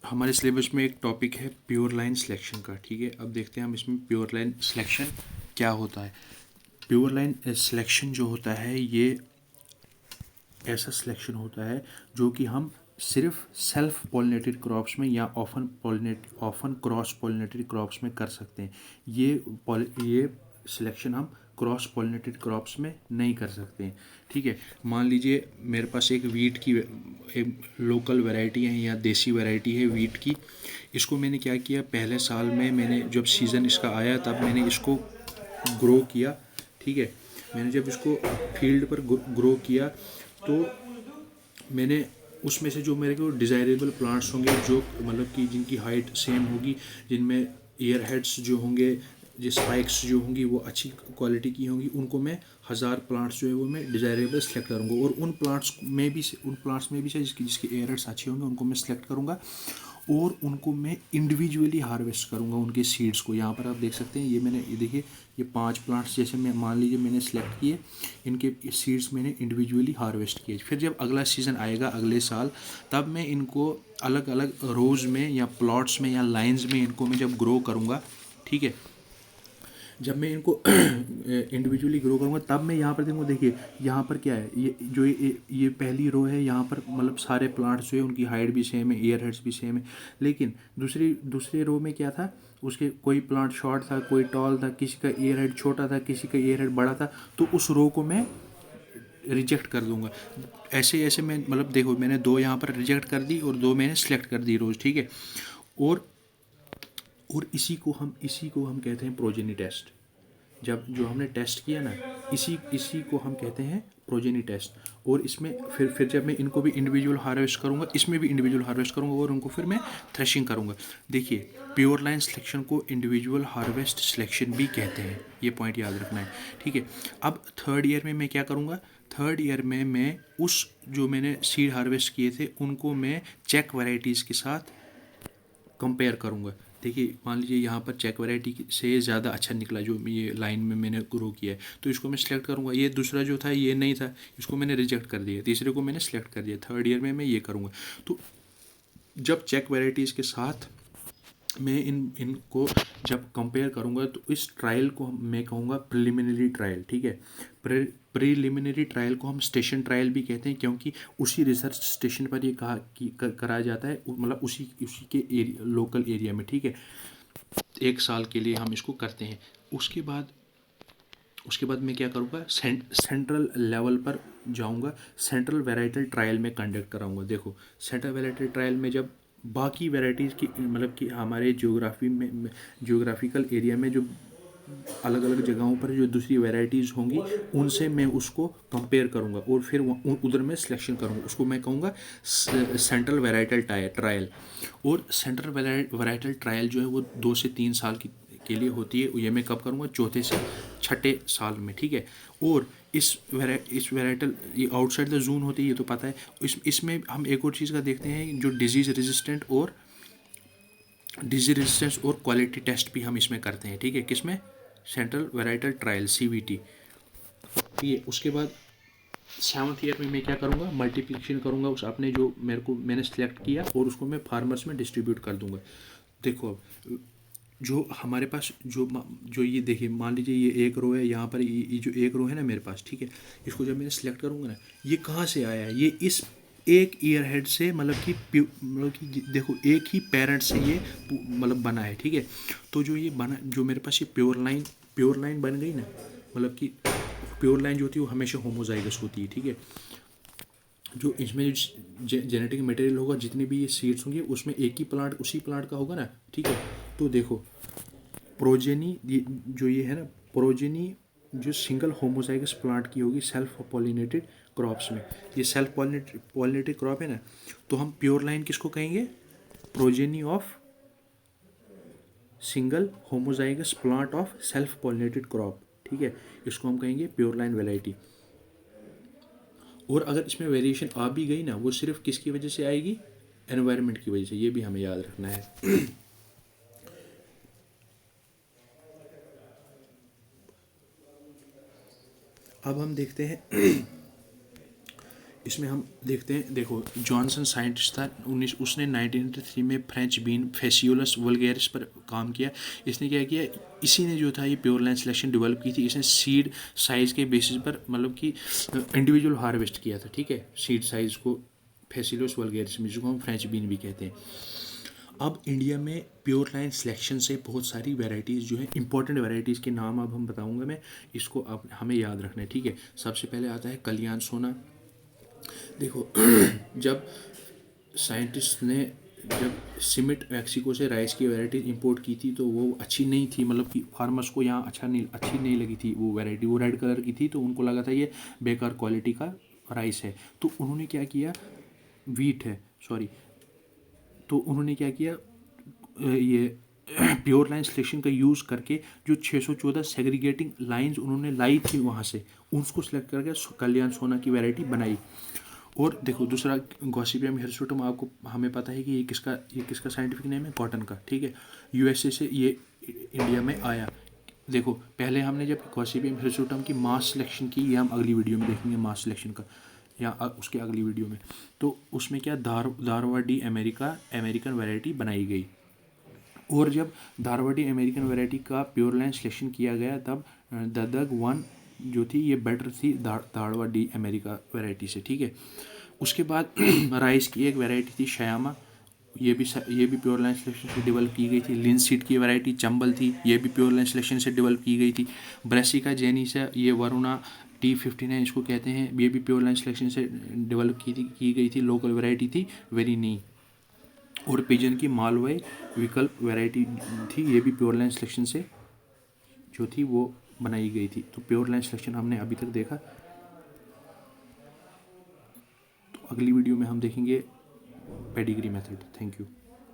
हमारे सिलेबस में एक टॉपिक है प्योर लाइन सिलेक्शन का। ठीक है, अब देखते हैं हम इसमें प्योर लाइन सिलेक्शन क्या होता है। प्योर लाइन सिलेक्शन जो होता है ये ऐसा सिलेक्शन होता है जो कि हम सिर्फ सेल्फ पॉलिनेटेड क्रॉप्स में या ऑफन क्रॉस पॉलिनेटेड क्रॉप्स में कर सकते हैं। ये सिलेक्शन हम क्रॉस पॉलिनेटेड क्रॉप्स में नहीं कर सकते हैं। ठीक है, मान लीजिए मेरे पास एक वीट की एक लोकल वैरायटी है या देसी वैरायटी है वीट की। इसको मैंने क्या किया, पहले साल में मैंने जब सीज़न इसका आया तब मैंने इसको ग्रो किया। ठीक है, मैंने जब इसको फील्ड पर ग्रो किया तो मैंने उसमें से जो मेरे को डिज़ायरेबल प्लांट्स होंगे, जो मतलब कि जिनकी हाइट सेम होगी, जिनमें ईयर हेड्स जो होंगे, जो स्पाइक्स जो होंगी वो अच्छी क्वालिटी की होंगी, उनको मैं 1000 प्लांट्स जो है वो मैं डिज़ायरेबल सेलेक्ट करूँगा। और उन प्लांट्स में भी से जिसके ईयर हेड्स अच्छे होंगे उनको मैं सेलेक्ट करूँगा और उनको मैं इंडिविजुअली हार्वेस्ट करूँगा उनके सीड्स को। यहाँ पर आप देख सकते हैं, ये देखिए, ये 5 प्लांट्स जैसे मैं मान लीजिए मैंने सेलेक्ट किए, इनके सीड्स मैंने इंडिविजुअली हार्वेस्ट किए। फिर जब अगला सीज़न आएगा अगले साल, तब मैं इनको अलग अलग रोज़ में या प्लॉट्स में या लाइन्स में इनको मैं जब ग्रो करूँगा। ठीक है, जब मैं इनको इंडिविजुअली ग्रो करूँगा तब मैं यहाँ पर देखूँगा, देखिए यहाँ पर क्या है, ये पहली रो है, यहाँ पर मतलब सारे प्लांट्स जो है उनकी हाइट भी सेम है, ईयर हेड्स भी सेम है। लेकिन दूसरी रो में क्या था, उसके कोई प्लांट शॉर्ट था, कोई टॉल था, किसी का ईयर हेड छोटा था, किसी का ईयर हेड बड़ा था, तो उस रो को मैं रिजेक्ट कर दूंगा। ऐसे ऐसे मैं मतलब देखो, मैंने 2 यहाँ पर रिजेक्ट कर दी और 2 मैंने सेलेक्ट कर दी रोज़। ठीक है, और इसी को हम कहते हैं प्रोजेनी टेस्ट। जब जो हमने टेस्ट किया ना, इसी को हम कहते हैं प्रोजेनी टेस्ट। और इसमें फिर जब मैं इनको भी इंडिविजुअल हार्वेस्ट करूँगा, इसमें भी इंडिविजुअल हार्वेस्ट करूँगा और उनको फिर मैं थ्रेशिंग करूँगा। देखिए, प्योर लाइन सिलेक्शन को इंडिविजुअल हार्वेस्ट सिलेक्शन भी कहते हैं, ये पॉइंट याद रखना है। ठीक है, अब थर्ड ईयर में मैं क्या करूँगा, थर्ड ईयर में मैं उस जो मैंने सीड हार्वेस्ट किए थे उनको मैं चेक वैरायटीज़ के साथ कंपेयर करूँगा। देखिए, मान लीजिए यहाँ पर चेक वैरायटी से ज़्यादा अच्छा निकला जो ये लाइन में मैंने ग्रो किया है, तो इसको मैं सिलेक्ट करूँगा। ये दूसरा जो था ये नहीं था, इसको मैंने रिजेक्ट कर दिया, तीसरे को मैंने सेलेक्ट कर दिया। थर्ड ईयर में मैं ये करूँगा। तो जब चेक वैरायटीज़ के साथ मैं इनको जब कंपेयर करूँगा तो इस ट्रायल को मैं कहूँगा प्रिलिमिनरी ट्रायल। ठीक है, प्रिलिमिनरी ट्रायल को हम स्टेशन ट्रायल भी कहते हैं, क्योंकि उसी रिसर्च स्टेशन पर ये कराया जाता है, मतलब उसी के लोकल एरिया में। ठीक है, 1 साल के लिए हम इसको करते हैं। उसके बाद मैं क्या करूँगा, सेंट्रल लेवल पर जाऊँगा, सेंट्रल वेराइटल ट्रायल में कंडक्ट कराऊँगा। देखो, सेंट्रल वेराइटल ट्रायल में जब बाकी वेराइटीज़ की मतलब कि हमारे जियोग्राफिकल एरिया में जो अलग अलग जगहों पर जो दूसरी वेराइटीज़ होंगी उनसे मैं उसको कंपेयर करूँगा और फिर उधर मैं सिलेक्शन करूँगा। उसको मैं कहूँगा सेंट्रल वेराइटल ट्रायल। और सेंट्रल वेराइटल ट्रायल जो है वो 2 से 3 साल के लिए होती है। ये मैं कब करूँगा, चौथे से छठे साल में। ठीक है, और इस वेराइटल ये आउटसाइड द जोन होती है, ये तो पता है। इसमें हम एक और चीज़ का देखते हैं, जो डिजीज रेजिस्टेंस और क्वालिटी टेस्ट भी हम इसमें करते हैं। ठीक है, किसमें, सेंट्रल वेराइटल ट्रायल CVT। ठीक है, उसके बाद 7th ईयर में मैं क्या करूँगा, मल्टीप्लिकेशन करूँगा उस अपने जो मैंने सेलेक्ट किया और उसको मैं फार्मर्स में डिस्ट्रीब्यूट कर दूँगा। देखो, अब जो हमारे पास जो ये देखिए, मान लीजिए ये एक रो है, यहाँ पर ये जो एक रो है ना मेरे पास। ठीक है, इसको जब मैंने सेलेक्ट करूँगा ना, ये कहाँ से आया है, ये इस एक ईयर हेड से, मतलब कि देखो एक ही पेरेंट से ये मतलब बना है। ठीक है, तो जो ये बना, जो मेरे पास ये प्योर लाइन बन गई ना, मतलब कि प्योर लाइन जो होती है वो हमेशा होमोजाइगस होती है। ठीक है, जो इसमें जो जेनेटिक मटेरियल होगा, जितने भी ये सीड्स होंगे, उसमें एक ही प्लांट उसी प्लांट का होगा ना। ठीक है, तो देखो, प्रोजेनी जो ये है ना, प्रोजेनी जो सिंगल होमोजाइगस प्लांट की होगी सेल्फ पॉलिनेटेड क्रॉप्स में, ये सेल्फ पॉलिनेटेड क्रॉप है ना, तो हम प्योर लाइन किसको कहेंगे, progeny of single homozygous plant of self pollinated crop. ठीक है, इसको हम कहेंगे प्योर लाइन वेराइटी। और अगर इसमें वेरिएशन आ भी गई ना, वो सिर्फ किसकी वजह से आएगी, एनवायरनमेंट की वजह से, ये भी हमें याद रखना है। अब हम देखते हैं इसमें हम देखते हैं, देखो जॉनसन साइंटिस्ट था, उसने 1903 में फ्रेंच बीन फेसियोलस वल्गैरिस पर काम किया। इसने क्या किया, इसी ने जो था ये प्योर लाइन सिलेक्शन डेवलप की थी। इसने सीड साइज़ के बेसिस पर मतलब कि इंडिविजुअल हार्वेस्ट किया था, ठीक है, सीड साइज़ को फेसियोलस वल्गैरिस में, जिसको हम फ्रेंच बीन भी कहते हैं। अब इंडिया में प्योर लाइन सिलेक्शन से बहुत सारी वैरायटीज़ जो है, इंपॉर्टेंट वैरायटीज़ के नाम अब हम बताऊंगा मैं, इसको अब हमें याद रखना है, ठीक है। सबसे पहले आता है कल्याण सोना। देखो जब साइंटिस्ट ने जब सिमिट मैक्सिको से राइस की वैरायटी इंपोर्ट की थी, तो वो अच्छी नहीं थी, मतलब कि फार्मर्स को यहाँ अच्छी नहीं लगी थी वो वैरायटी, वो रेड कलर की थी, तो उनको लगा था ये बेकार क्वालिटी का राइस है। तो उन्होंने क्या किया, वीट है सॉरी, तो उन्होंने क्या किया, ये प्योर लाइन सिलेक्शन का यूज़ करके जो 614 सेग्रीगेटिंग लाइंस उन्होंने लाई थी वहाँ से, उसको सिलेक्ट करके कल्याण सोना की वैरायटी बनाई। और देखो दूसरा गॉसिपियम हिरसुटम, आपको हमें पता है कि ये किसका साइंटिफिक नेम है, कॉटन का, ठीक है। यूएसए से ये इंडिया में आया। देखो पहले हमने जब गॉसिपियम हिरसुटम की मास सिलेक्शन की, ये हम अगली वीडियो में देखेंगे मास सिलेक्शन का, या उसके अगली वीडियो में, तो उसमें क्या धारवाडी अमेरिकन वैरायटी बनाई गई। और जब धारवाडी अमेरिकन वैरायटी का प्योर लाइन सिलेक्शन किया गया, तब ददग वन जो थी ये बेटर थी धारवाडी अमेरिका वैरायटी से, ठीक है। उसके बाद राइस की एक वैरायटी थी श्यामा, ये भी प्योर लाइन सिलेक्शन से डेवलप की गई थी। लिनसीड की वैरायटी चंबल थी, ये भी प्योर लाइन सिलेक्शन से डेवलप की गई थी। ब्रेसिका जेनिसा, ये वरुणा T59 इसको कहते हैं, ये भी प्योर लाइन सिलेक्शन से डेवलप की गई थी, लोकल वैरायटी थी, वेरी नी। और पिजन की मालवय विकल्प वैरायटी थी, ये भी प्योर लाइन सिलेक्शन से जो थी वो बनाई गई थी। तो प्योर लाइन सिलेक्शन हमने अभी तक देखा, तो अगली वीडियो में हम देखेंगे पेडिग्री मेथड। Thank you.